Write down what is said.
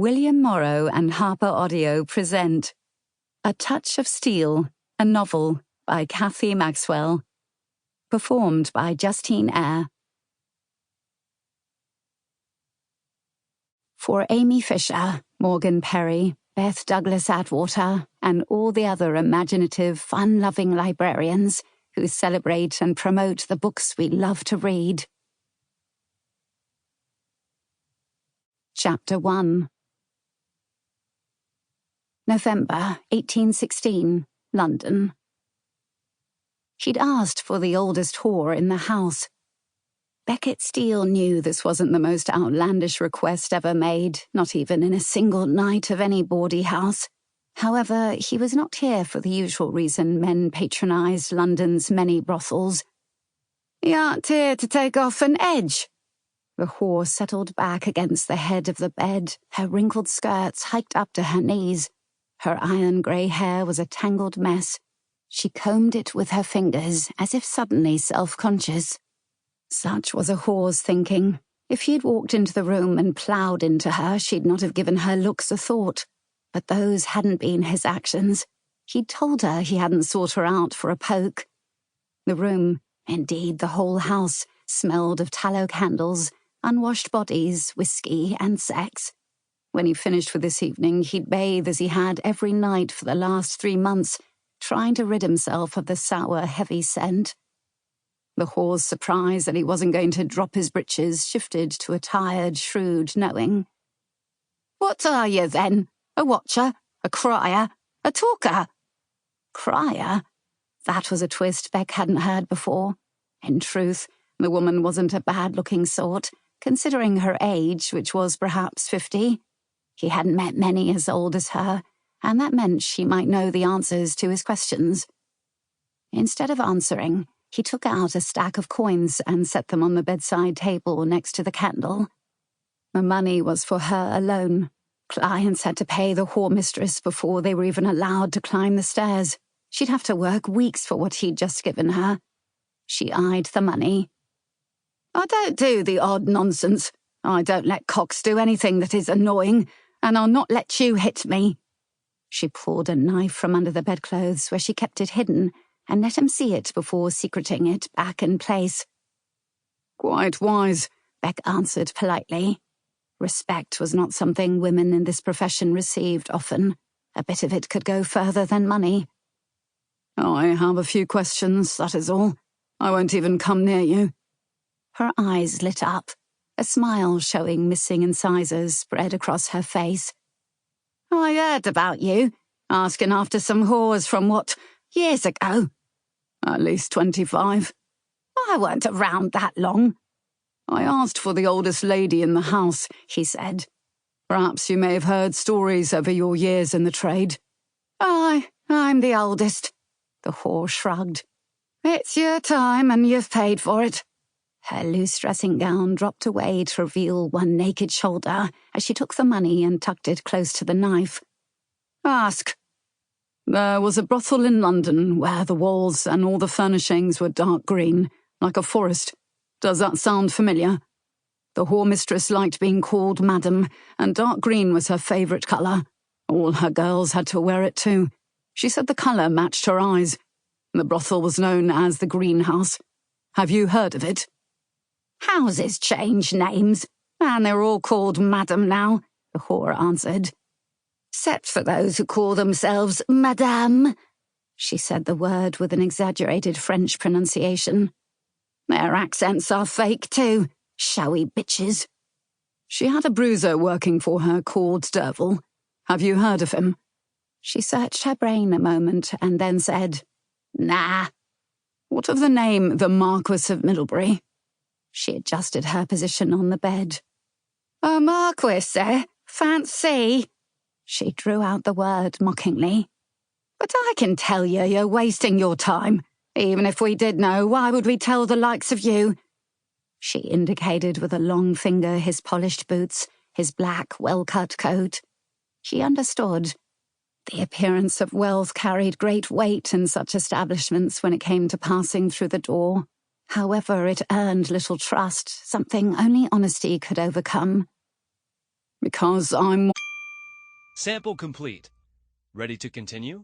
William Morrow and HarperAudio present A Touch of Steel, a novel by Cathy Maxwell. Performed by Justine Eyre. For Amy Fisher, Morgan Perry, Beth Douglas Atwater, and all the other imaginative, fun-loving librarians who celebrate and promote the books we love to read. Chapter 1. November 1816, London. She'd asked for the oldest whore in the house. Beckett Steele knew this wasn't the most outlandish request ever made, not even in a single night of any bawdy house. However, he was not here for the usual reason men patronised London's many brothels. "You aren't here to take off an edge." The whore settled back against the head of the bed, her wrinkled skirts hiked up to her knees. Her iron-grey hair was a tangled mess. She combed it with her fingers, as if suddenly self-conscious. Such was a whore's thinking. If he'd walked into the room and ploughed into her, she'd not have given her looks a thought. But those hadn't been his actions. He'd told her he hadn't sought her out for a poke. The room, indeed the whole house, smelled of tallow candles, unwashed bodies, whiskey, and sex. When he finished with this evening, he'd bathe as he had every night for the last 3 months, trying to rid himself of the sour, heavy scent. The whore's surprise that he wasn't going to drop his breeches shifted to a tired, shrewd knowing. "What are you, then? A watcher? A crier? A talker?" Crier? That was a twist Beck hadn't heard before. In truth, the woman wasn't a bad-looking sort, considering her age, which was perhaps 50. He hadn't met many as old as her, and that meant she might know the answers to his questions. Instead of answering, he took out a stack of coins and set them on the bedside table next to the candle. The money was for her alone. Clients had to pay the whore mistress before they were even allowed to climb the stairs. She'd have to work weeks for what he'd just given her. She eyed the money. "I don't do the odd nonsense. I don't let cocks do anything that is annoying, and I'll not let you hit me." She pulled a knife from under the bedclothes where she kept it hidden and let him see it before secreting it back in place. "Quite wise," Beck answered politely. Respect was not something women in this profession received often. A bit of it could go further than money. "I have a few questions, that is all. I won't even come near you." Her eyes lit up. A smile showing missing incisors spread across her face. "I heard about you, asking after some whores from years ago?" "At least 25. "I weren't around that long." "I asked for the oldest lady in the house," he said. "Perhaps you may have heard stories over your years in the trade." "Aye, I'm the oldest." The whore shrugged. "It's your time and you've paid for it." Her loose dressing gown dropped away to reveal one naked shoulder as she took the money and tucked it close to the knife. "Ask." "There was a brothel in London where the walls and all the furnishings were dark green, like a forest. Does that sound familiar? The whore mistress liked being called Madam, and dark green was her favourite colour. All her girls had to wear it too. She said the colour matched her eyes. The brothel was known as the Greenhouse. Have you heard of it?" "Houses change names, and they're all called Madam now," the whore answered. "Except for those who call themselves Madame." She said the word with an exaggerated French pronunciation. "Their accents are fake too, showy bitches." "She had a bruiser working for her called Derville. Have you heard of him?" She searched her brain a moment and then said, "Nah." "What of the name the Marquis of Middlebury?" She adjusted her position on the bed. "A marquis, eh? Fancy." She drew out the word mockingly. "But I can tell you're wasting your time. Even if we did know, why would we tell the likes of you?" She indicated with a long finger his polished boots, his black, well-cut coat. She understood. The appearance of wealth carried great weight in such establishments when it came to passing through the door. However, it earned little trust, something only honesty could overcome. "Because I'm..." Sample complete. Ready to continue?